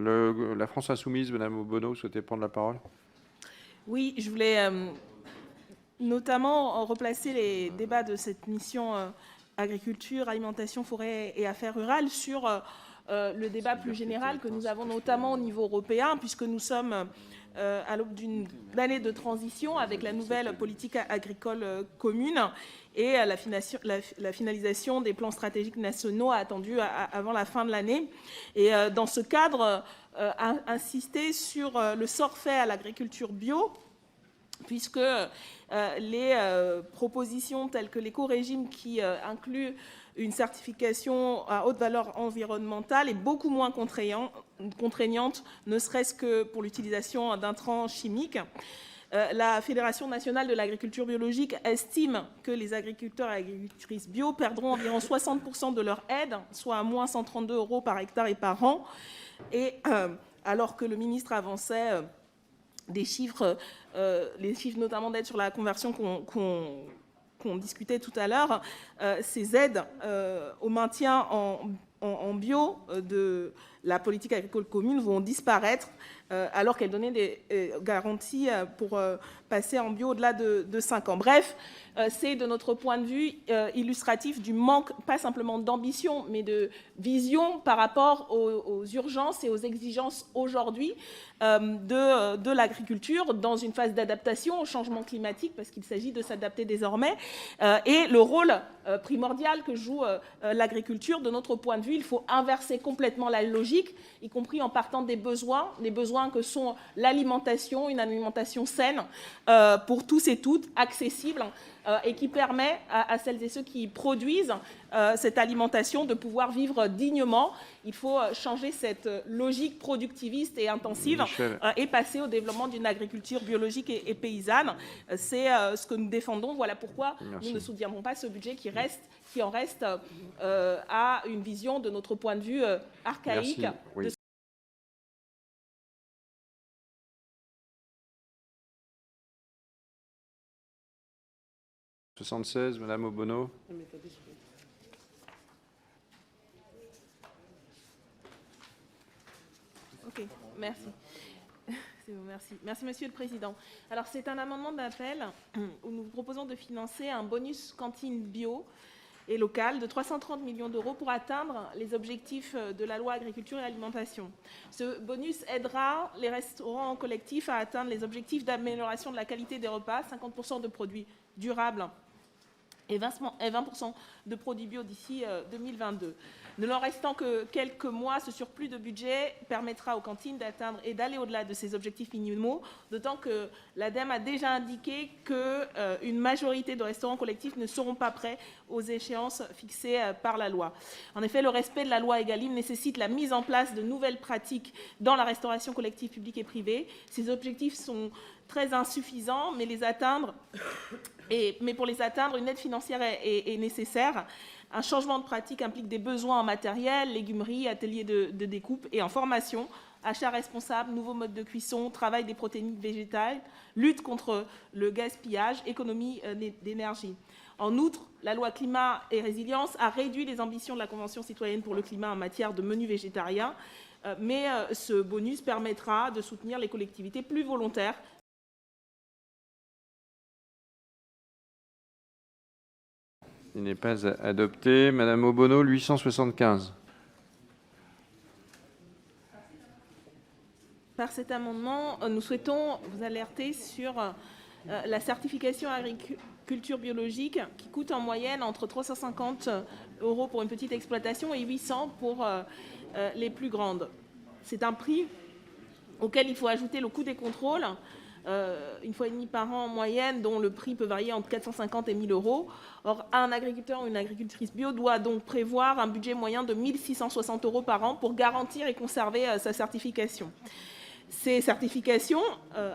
La France Insoumise, Madame Obono, souhaitez prendre la parole? Oui, je voulais notamment replacer les débats de cette mission agriculture, alimentation, forêt et affaires rurales sur le débat plus général que nous avons notamment au niveau européen, puisque nous sommes à l'aube d'une année de transition avec la nouvelle politique agricole commune et la finalisation des plans stratégiques nationaux attendus avant la fin de l'année. Et dans ce cadre, insister sur le sort fait à l'agriculture bio, puisque les propositions telles que l'éco-régime qui inclut une certification à haute valeur environnementale est beaucoup moins contraignante, ne serait-ce que pour l'utilisation d'intrants chimiques. La Fédération nationale de l'agriculture biologique estime que les agriculteurs et agricultrices bio perdront environ 60% de leur aide, soit à moins 132 € par hectare et par an. Et alors que le ministre avançait des chiffres, les chiffres notamment d'aide sur la conversion qu'on discutait tout à l'heure, ces aides au maintien en bio de la politique agricole commune vont disparaître alors qu'elle donnait des garanties pour passer en bio au-delà de 5 ans. Bref, c'est de notre point de vue illustratif du manque, pas simplement d'ambition, mais de vision par rapport aux urgences et aux exigences aujourd'hui de l'agriculture dans une phase d'adaptation au changement climatique, parce qu'il s'agit de s'adapter désormais, et le rôle primordial que joue l'agriculture. De notre point de vue, il faut inverser complètement la logique, y compris en partant des besoins que sont l'alimentation, une alimentation saine pour tous et toutes, accessible, et qui permet à celles et ceux qui produisent cette alimentation de pouvoir vivre dignement. Il faut changer cette logique productiviste et intensive et passer au développement d'une agriculture biologique et paysanne. C'est ce que nous défendons. Voilà pourquoi nous ne soutiendrons pas ce budget qui en reste à une vision, de notre point de vue, archaïque. Oui. 76, Madame Obono. Ok, merci. Merci, Monsieur le Président. Alors, c'est un amendement d'appel où nous proposons de financer un bonus cantine bio et local de 330 millions d'euros pour atteindre les objectifs de la loi agriculture et alimentation. Ce bonus aidera les restaurants collectifs à atteindre les objectifs d'amélioration de la qualité des repas, 50% de produits durables et 20% de produits bio d'ici 2022. Ne leur restant que quelques mois, ce surplus de budget permettra aux cantines d'atteindre et d'aller au-delà de ces objectifs minimaux, d'autant que l'ADEME a déjà indiqué qu'une majorité de restaurants collectifs ne seront pas prêts aux échéances fixées par la loi. En effet, le respect de la loi Egalim nécessite la mise en place de nouvelles pratiques dans la restauration collective publique et privée. Ces objectifs sont très insuffisants, mais pour les atteindre, une aide financière est nécessaire. Un changement de pratique implique des besoins en matériel, légumerie, ateliers de découpe et en formation, achat responsable, nouveaux modes de cuisson, travail des protéines végétales, lutte contre le gaspillage, économie d'énergie. En outre, la loi climat et résilience a réduit les ambitions de la Convention citoyenne pour le climat en matière de menus végétariens, mais ce bonus permettra de soutenir les collectivités plus volontaires. Il n'est pas adopté. Madame Obono, 875. Par cet amendement, nous souhaitons vous alerter sur la certification agriculture biologique qui coûte en moyenne entre 350 € pour une petite exploitation et 800 € pour les plus grandes. C'est un prix auquel il faut ajouter le coût des contrôles, une fois et demie par an en moyenne, dont le prix peut varier entre 450 et 1 000 €. Or, un agriculteur ou une agricultrice bio doit donc prévoir un budget moyen de 1 660 € par an pour garantir et conserver sa certification. Ces certifications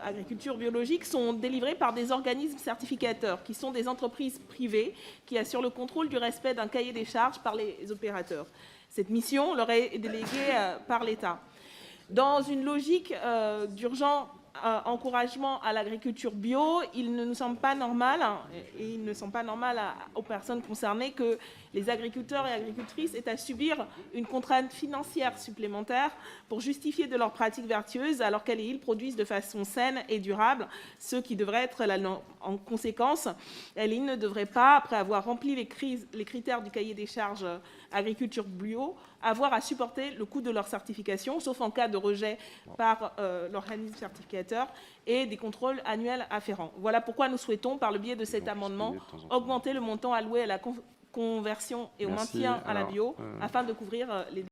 agriculture biologique sont délivrées par des organismes certificateurs, qui sont des entreprises privées qui assurent le contrôle du respect d'un cahier des charges par les opérateurs. Cette mission leur est déléguée par l'État. Dans une logique d'urgence encouragement à l'agriculture bio, il ne nous semble pas normal, et il ne semble pas normal aux personnes concernées, que les agriculteurs et agricultrices aient à subir une contrainte financière supplémentaire pour justifier de leurs pratiques vertueuses, alors qu'elles et ils produisent de façon saine et durable, ce qui devrait être la norme. En conséquence, elles et ils ne devraient pas, après avoir rempli les critères du cahier des charges agriculture bio, avoir à supporter le coût de leur certification, sauf en cas de rejet par l'organisme certificateur et des contrôles annuels afférents. Voilà pourquoi nous souhaitons, par le biais de cet amendement, augmenter le montant alloué à la conversion et au maintien à la bio, afin de couvrir les...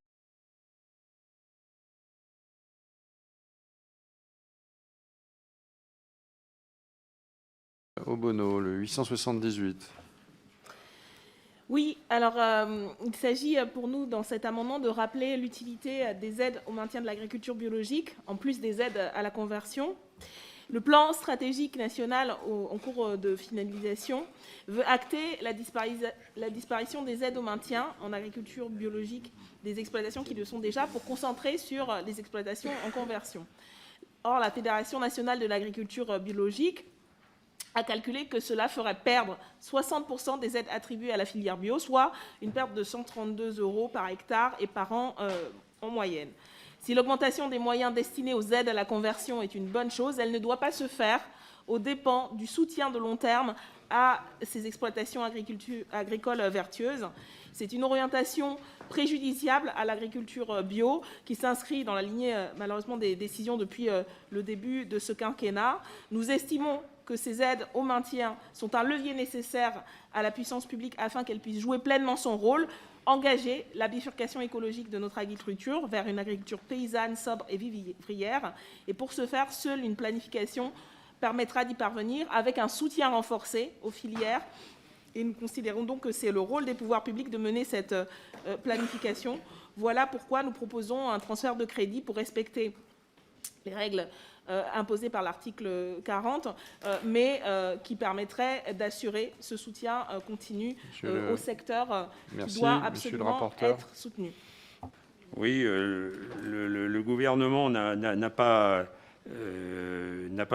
Obono, le 878. Oui, alors il s'agit pour nous, dans cet amendement, de rappeler l'utilité des aides au maintien de l'agriculture biologique, en plus des aides à la conversion. Le plan stratégique national en cours de finalisation veut acter la disparition des aides au maintien en agriculture biologique des exploitations qui le sont déjà, pour concentrer sur les exploitations en conversion. Or, la Fédération nationale de l'agriculture biologique a calculé que cela ferait perdre 60% des aides attribuées à la filière bio, soit une perte de 132 € par hectare et par an en moyenne. Si l'augmentation des moyens destinés aux aides à la conversion est une bonne chose, elle ne doit pas se faire aux dépens du soutien de long terme à ces exploitations agricoles vertueuses. C'est une orientation préjudiciable à l'agriculture bio qui s'inscrit dans la lignée, malheureusement, des décisions depuis le début de ce quinquennat. Nous estimons que ces aides au maintien sont un levier nécessaire à la puissance publique afin qu'elle puisse jouer pleinement son rôle, engager la bifurcation écologique de notre agriculture vers une agriculture paysanne, sobre et vivrière. Et pour ce faire, seule une planification permettra d'y parvenir, avec un soutien renforcé aux filières. Et nous considérons donc que c'est le rôle des pouvoirs publics de mener cette planification. Voilà pourquoi nous proposons un transfert de crédit pour respecter les règles imposées par l'article 40, mais qui permettrait d'assurer ce soutien continu au secteur qui doit absolument être soutenu. Oui, le gouvernement n'a pas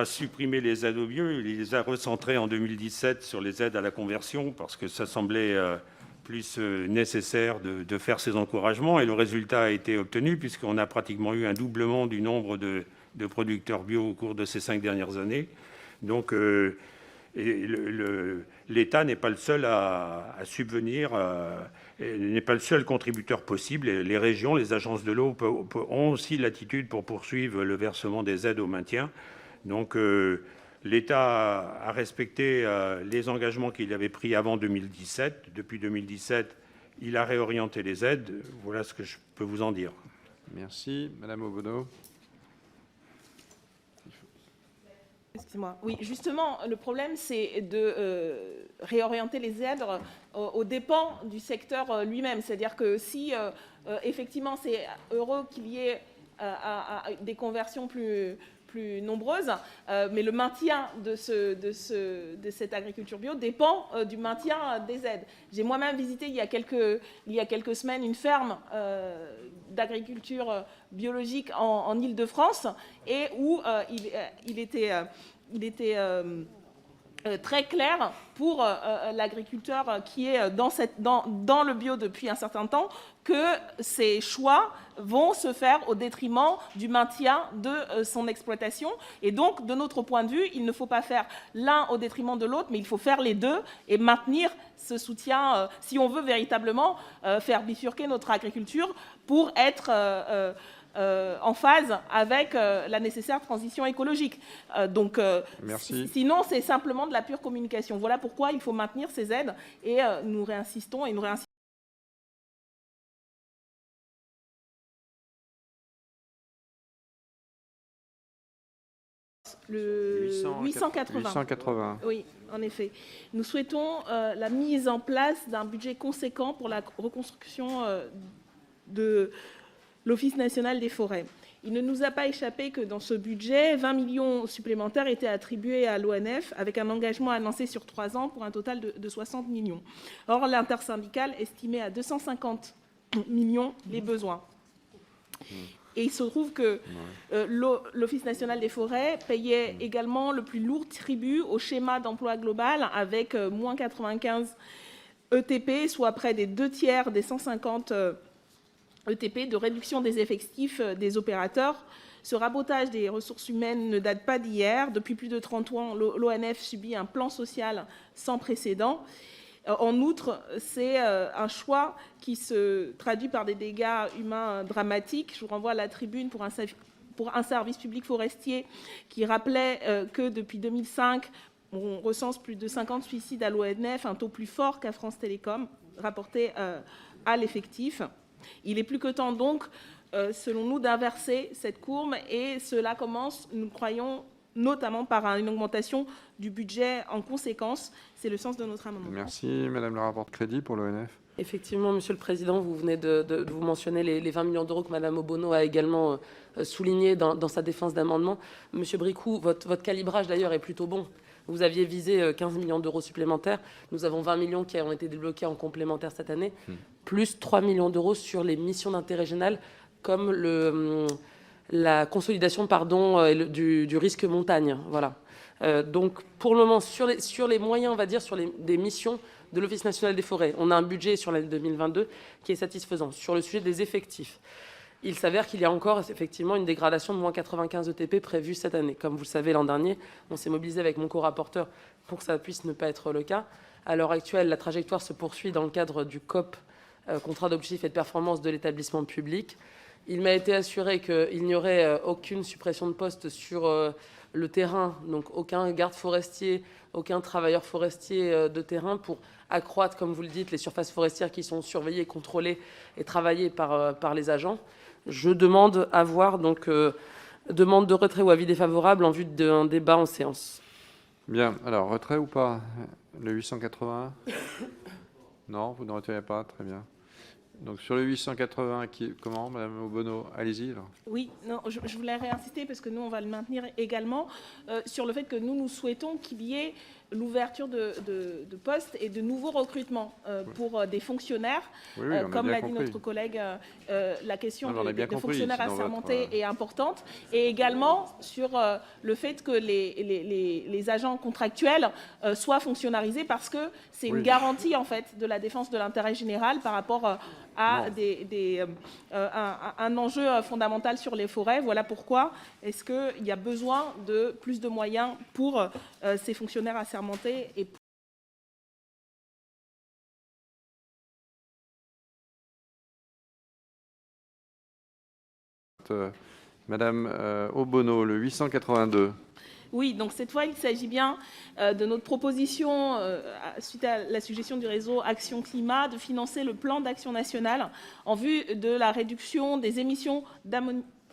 supprimé les aides au bio, il les a recentrées en 2017 sur les aides à la conversion, parce que ça semblait plus nécessaire de faire ces encouragements, et le résultat a été obtenu, puisqu'on a pratiquement eu un doublement du nombre de producteurs bio au cours de ces 5 dernières années. Donc l'État n'est pas le seul à subvenir, n'est pas le seul contributeur possible. Les régions, les agences de l'eau ont aussi l'attitude pour poursuivre le versement des aides au maintien. Donc l'État a respecté les engagements qu'il avait pris avant 2017. Depuis 2017, il a réorienté les aides. Voilà ce que je peux vous en dire. Merci. Madame Obono. Excusez-moi. Oui, justement, le problème, c'est de réorienter les aides aux dépens du secteur lui-même. C'est-à-dire que si, effectivement, c'est heureux qu'il y ait des conversions plus nombreuses, mais le maintien de cette agriculture bio dépend du maintien des aides. J'ai moi-même visité il y a quelques semaines une ferme d'agriculture biologique en Île-de-France, et où il était très clair pour l'agriculteur qui est dans le bio depuis un certain temps que ces choix vont se faire au détriment du maintien de son exploitation. Et donc, de notre point de vue, il ne faut pas faire l'un au détriment de l'autre, mais il faut faire les deux et maintenir ce soutien si on veut véritablement faire bifurquer notre agriculture pour être en phase avec la nécessaire transition écologique. Sinon, c'est simplement de la pure communication. Voilà pourquoi il faut maintenir ces aides, et nous réinsistons et nous réinsistons. Le 880. Oui, en effet. Nous souhaitons la mise en place d'un budget conséquent pour la reconstruction de l'Office national des forêts. Il ne nous a pas échappé que dans ce budget, 20 millions supplémentaires étaient attribués à l'ONF, avec un engagement annoncé sur 3 ans pour un total de 60 millions. Or, l'intersyndicale estimait à 250 millions les besoins. Et il se trouve que l'Office national des forêts payait également le plus lourd tribut au schéma d'emploi global avec moins 95 ETP, soit près des 2/3 des 150 ETP de réduction des effectifs des opérateurs. Ce rabotage des ressources humaines ne date pas d'hier. Depuis plus de 30 ans, l'ONF subit un plan social sans précédent. En outre, c'est un choix qui se traduit par des dégâts humains dramatiques. Je vous renvoie à la tribune pour un service public forestier qui rappelait que depuis 2005, on recense plus de 50 suicides à l'ONF, un taux plus fort qu'à France Télécom, rapporté à l'effectif. Il est plus que temps donc, selon nous, d'inverser cette courbe et cela commence, nous croyons, notamment par une augmentation du budget en conséquence. C'est le sens de notre amendement. Merci. Madame la rapporteure crédit pour l'ONF. Effectivement, Monsieur le Président, vous venez de vous mentionner les 20 millions d'euros que Madame Obono a également souligné dans sa défense d'amendement. Monsieur Bricout, votre calibrage d'ailleurs est plutôt bon. Vous aviez visé 15 millions d'euros supplémentaires. Nous avons 20 millions qui ont été débloqués en complémentaire cette année, plus 3 millions d'euros sur les missions d'intérêt général, comme la consolidation du risque montagne. Voilà. Donc, pour le moment, sur les moyens, on va dire, des missions de l'Office national des forêts, on a un budget sur l'année 2022 qui est satisfaisant. Sur le sujet des effectifs, il s'avère qu'il y a encore effectivement une dégradation de moins 95 ETP prévue cette année. Comme vous le savez, l'an dernier, on s'est mobilisé avec mon co-rapporteur pour que ça puisse ne pas être le cas. À l'heure actuelle, la trajectoire se poursuit dans le cadre du COP, contrat d'objectifs et de performance de l'établissement public. Il m'a été assuré qu'il n'y aurait aucune suppression de poste sur le terrain, donc aucun garde forestier, aucun travailleur forestier de terrain pour accroître, comme vous le dites, les surfaces forestières qui sont surveillées, contrôlées et travaillées par les agents. Je demande à voir, donc, demande de retrait ou avis défavorable en vue d'un débat en séance. Bien. Alors, retrait ou pas? Le 881? Non, vous ne retirez pas. Très bien. Donc, sur le 880, comment, Madame Obono? Allez-y. Oui, non, je voulais réinsister parce que nous, on va le maintenir également sur le fait que nous souhaitons qu'il y ait l'ouverture de postes et de nouveaux recrutements pour des fonctionnaires. Comme l'a dit notre collègue, la question des fonctionnaires assermentés est importante. Et également sur le fait que les agents contractuels soient fonctionnalisés parce que c'est une garantie en fait, de la défense de l'intérêt général par rapport à un enjeu fondamental sur les forêts. Voilà pourquoi est-ce qu'il y a besoin de plus de moyens pour ces fonctionnaires assermentés et Madame Obono, le 882. Oui, donc cette fois, il s'agit bien de notre proposition, suite à la suggestion du réseau Action Climat, de financer le plan d'action national en vue de la réduction des émissions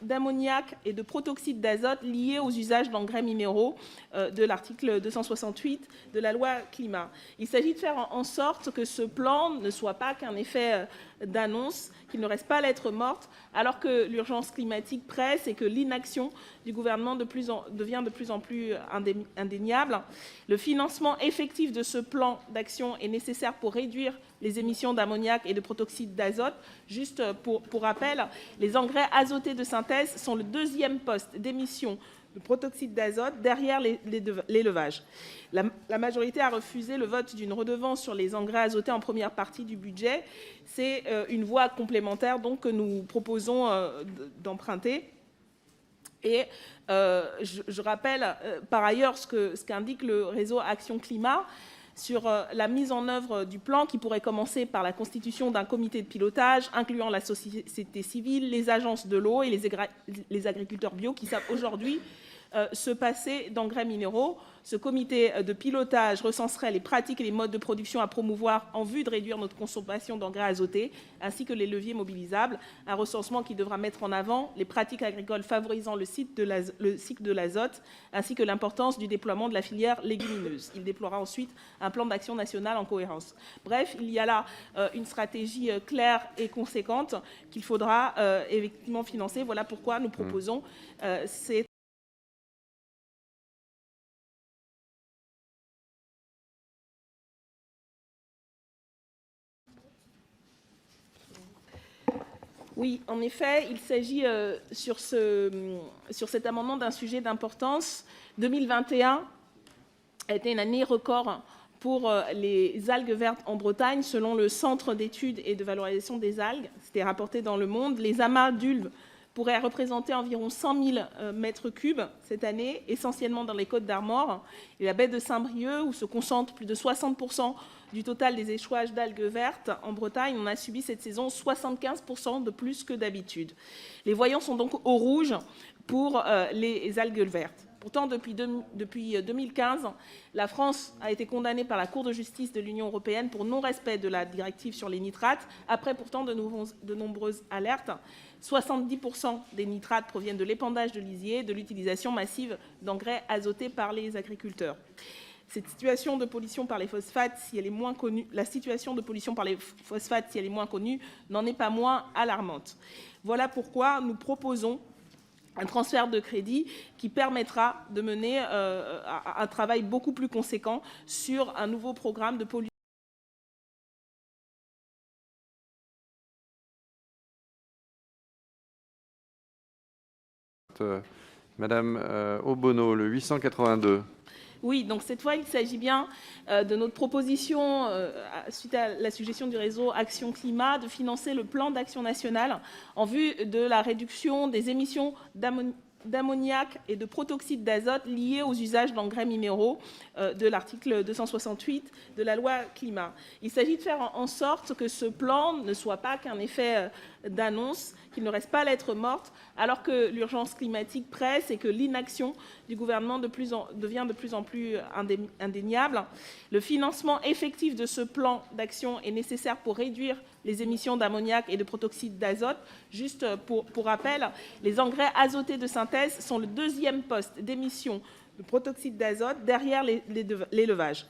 d'ammoniac et de protoxyde d'azote liés aux usages d'engrais minéraux de l'article 268 de la loi climat. Il s'agit de faire en sorte que ce plan ne soit pas qu'un effet d'annonce, qu'il ne reste pas lettre morte, alors que l'urgence climatique presse et que l'inaction du gouvernement devient de plus en plus indéniable. Le financement effectif de ce plan d'action est nécessaire pour réduire les émissions d'ammoniac et de protoxyde d'azote. Juste pour rappel, les engrais azotés de synthèse sont le deuxième poste d'émissions de protoxyde d'azote derrière l'élevage. La majorité a refusé le vote d'une redevance sur les engrais azotés en première partie du budget. C'est une voie complémentaire donc, que nous proposons d'emprunter. Et je rappelle par ailleurs ce qu'indique le réseau Action Climat sur la mise en œuvre du plan qui pourrait commencer par la constitution d'un comité de pilotage incluant la société civile, les agences de l'eau et les agriculteurs bio qui savent aujourd'hui se passer d'engrais minéraux. Ce comité de pilotage recenserait les pratiques et les modes de production à promouvoir en vue de réduire notre consommation d'engrais azotés, ainsi que les leviers mobilisables. Un recensement qui devra mettre en avant les pratiques agricoles favorisant le cycle de l'azote, ainsi que l'importance du déploiement de la filière légumineuse. Il déploiera ensuite un plan d'action national en cohérence. Bref, il y a là une stratégie claire et conséquente qu'il faudra effectivement financer. Voilà pourquoi nous proposons ces Oui, en effet, il s'agit sur cet amendement d'un sujet d'importance. 2021 a été une année record pour les algues vertes en Bretagne, selon le Centre d'études et de valorisation des algues. C'était rapporté dans Le Monde. Les amas d'ulves pourraient représenter environ 100 000 mètres cubes cette année, essentiellement dans les Côtes d'Armor et la baie de Saint-Brieuc, où se concentrent plus de 60% du total des échouages d'algues vertes. En Bretagne, on a subi cette saison 75% de plus que d'habitude. Les voyants sont donc au rouge pour les algues vertes. Pourtant, depuis 2015, la France a été condamnée par la Cour de justice de l'Union européenne pour non-respect de la directive sur les nitrates, après pourtant de nombreuses alertes. 70% des nitrates proviennent de l'épandage de lisier, de l'utilisation massive d'engrais azotés par les agriculteurs. Cette situation de pollution par les phosphates, si elle est moins connue, la situation de pollution par les phosphates, si elle est moins connue, n'en est pas moins alarmante. Voilà pourquoi nous proposons un transfert de crédit qui permettra de mener un travail beaucoup plus conséquent sur un nouveau programme de pollution. Madame Obono, le 882. Oui, donc cette fois, il s'agit bien de notre proposition, suite à la suggestion du réseau Action Climat, de financer le plan d'action national en vue de la réduction des émissions d'ammoniac et de protoxyde d'azote liées aux usages d'engrais minéraux de l'article 268 de la loi Climat. Il s'agit de faire en sorte que ce plan ne soit pas qu'un effet d'annonce, qu'il ne reste pas lettre morte, alors que l'urgence climatique presse et que l'inaction du gouvernement devient de plus en plus indéniable. Le financement effectif de ce plan d'action est nécessaire pour réduire les émissions d'ammoniac et de protoxyde d'azote. Juste pour rappel, les engrais azotés de synthèse sont le deuxième poste d'émissions de protoxyde d'azote derrière l'élevage.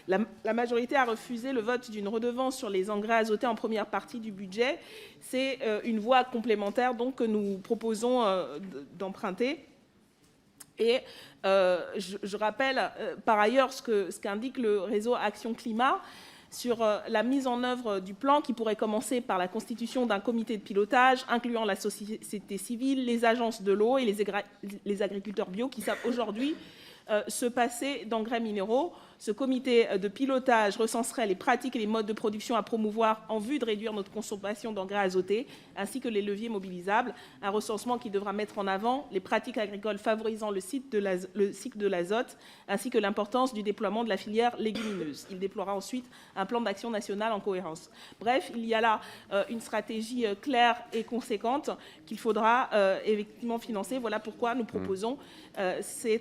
La majorité a refusé le vote d'une redevance sur les engrais azotés en première partie du budget. C'est une voie complémentaire donc, que nous proposons d'emprunter. Et je rappelle par ailleurs ce qu'indique le réseau Action Climat sur la mise en œuvre du plan qui pourrait commencer par la constitution d'un comité de pilotage incluant la société civile, les agences de l'eau et les agriculteurs bio qui savent aujourd'hui se passer d'engrais minéraux. Ce comité de pilotage recenserait les pratiques et les modes de production à promouvoir en vue de réduire notre consommation d'engrais azotés, ainsi que les leviers mobilisables. Un recensement qui devra mettre en avant les pratiques agricoles favorisant le cycle de l'azote, ainsi que l'importance du déploiement de la filière légumineuse. Il déploiera ensuite un plan d'action national en cohérence. Bref, il y a là une stratégie claire et conséquente qu'il faudra effectivement financer. Voilà pourquoi nous proposons ces